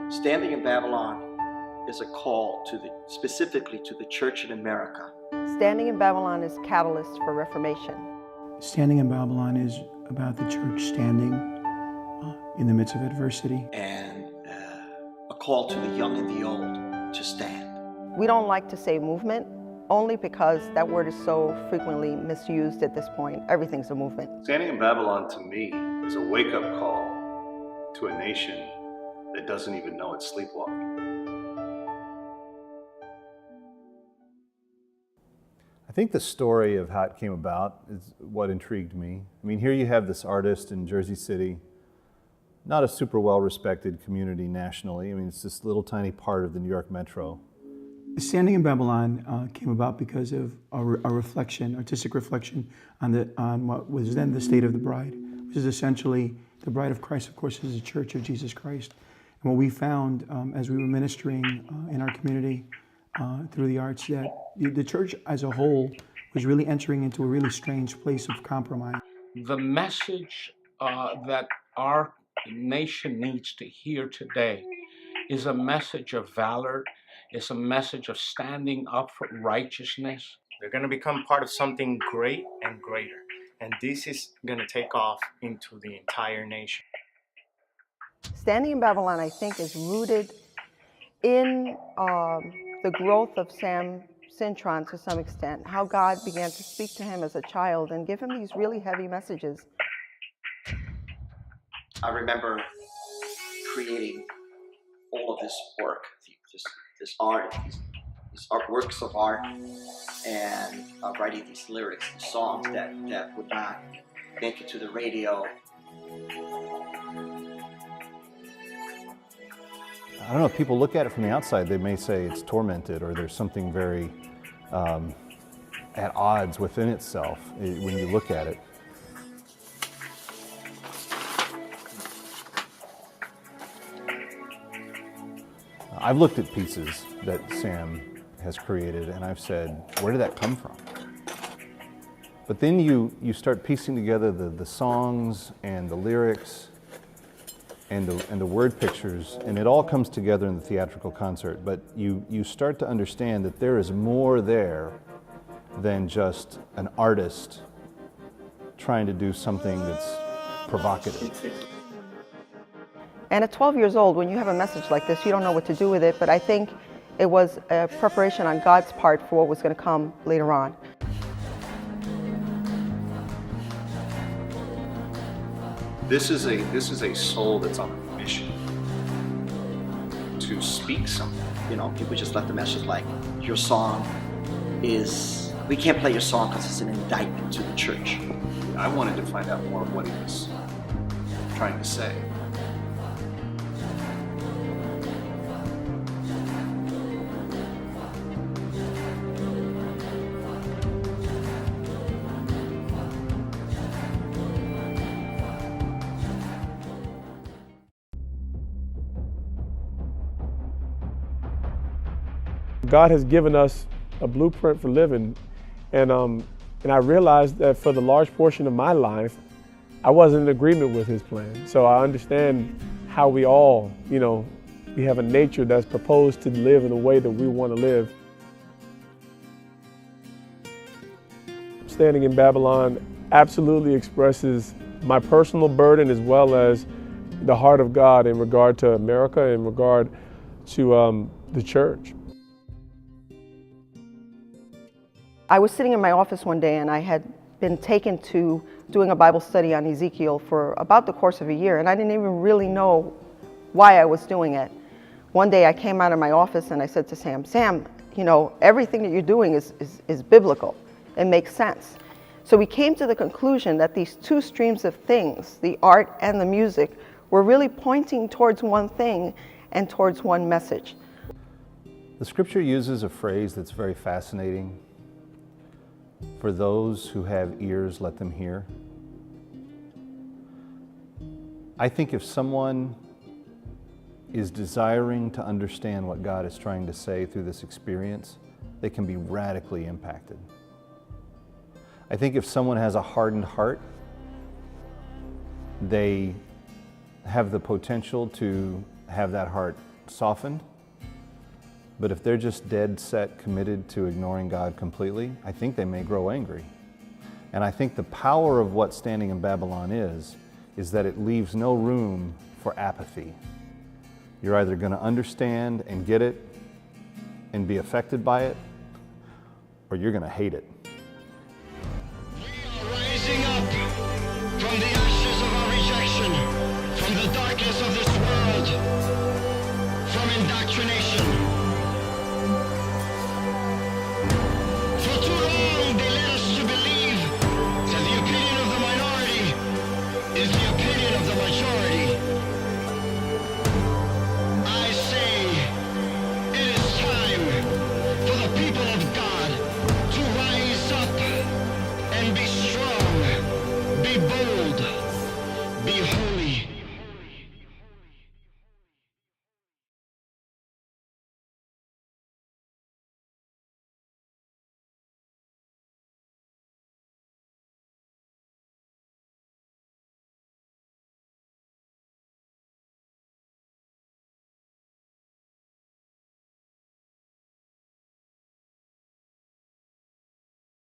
Standing in Babylon is a call specifically to the church in America. Standing in Babylon is catalyst for Reformation. Standing in Babylon is about the church standing in the midst of adversity. And a call to the young and the old to stand. We don't like to say movement, only because that word is so frequently misused at this point. Everything's a movement. Standing in Babylon, to me, is a wake-up call to a nation that doesn't even know it's sleepwalking. I think the story of how it came about is what intrigued me. I mean, here you have this artist in Jersey City, not a super well-respected community nationally. I mean, it's this little tiny part of the New York metro. Standing in Babylon came about because of a reflection, artistic reflection on what was then the state of the bride, which is essentially the bride of Christ, of course, is the church of Jesus Christ. And what we found as we were ministering in our community through the arts, that the church as a whole was really entering into a really strange place of compromise. The message that our nation needs to hear today is a message of valor, is a message of standing up for righteousness. They're going to become part of something great and greater. And this is going to take off into the entire nation. Standing in Babylon, I think, is rooted in the growth of Sam Cintron to some extent, how God began to speak to him as a child and give him these really heavy messages. I remember creating all of this work, this art, these works of art, and writing these lyrics, these songs that would not make it to the radio. I don't know, if people look at it from the outside, they may say it's tormented or there's something very at odds within itself when you look at it. I've looked at pieces that Sam has created and I've said, where did that come from? But then you start piecing together the songs and the lyrics and the word pictures, and it all comes together in the theatrical concert. But you start to understand that there is more there than just an artist trying to do something that's provocative. And at 12 years old, when you have a message like this, you don't know what to do with it, but I think it was a preparation on God's part for what was going to come later on. This is a soul that's on a mission to speak something. You know, people just let the message like, your song is, we can't play your song because it's an indictment to the church. I wanted to find out more of what he was trying to say. God has given us a blueprint for living, and I realized that for the large portion of my life, I wasn't in agreement with His plan. So I understand how we all, we have a nature that's proposed to live in the way that we want to live. Standing in Babylon absolutely expresses my personal burden as well as the heart of God in regard to America, in regard to the church. I was sitting in my office one day and I had been taken to doing a Bible study on Ezekiel for about the course of a year, and I didn't even really know why I was doing it. One day I came out of my office and I said to Sam, everything that you're doing is biblical. It makes sense. So we came to the conclusion that these two streams of things, the art and the music, were really pointing towards one thing and towards one message. The scripture uses a phrase that's very fascinating. For those who have ears, let them hear. I think if someone is desiring to understand what God is trying to say through this experience, they can be radically impacted. I think if someone has a hardened heart, they have the potential to have that heart softened. But if they're just dead set committed to ignoring God completely, I think they may grow angry. And I think the power of what standing in Babylon is that it leaves no room for apathy. You're either going to understand and get it and be affected by it, or you're going to hate it.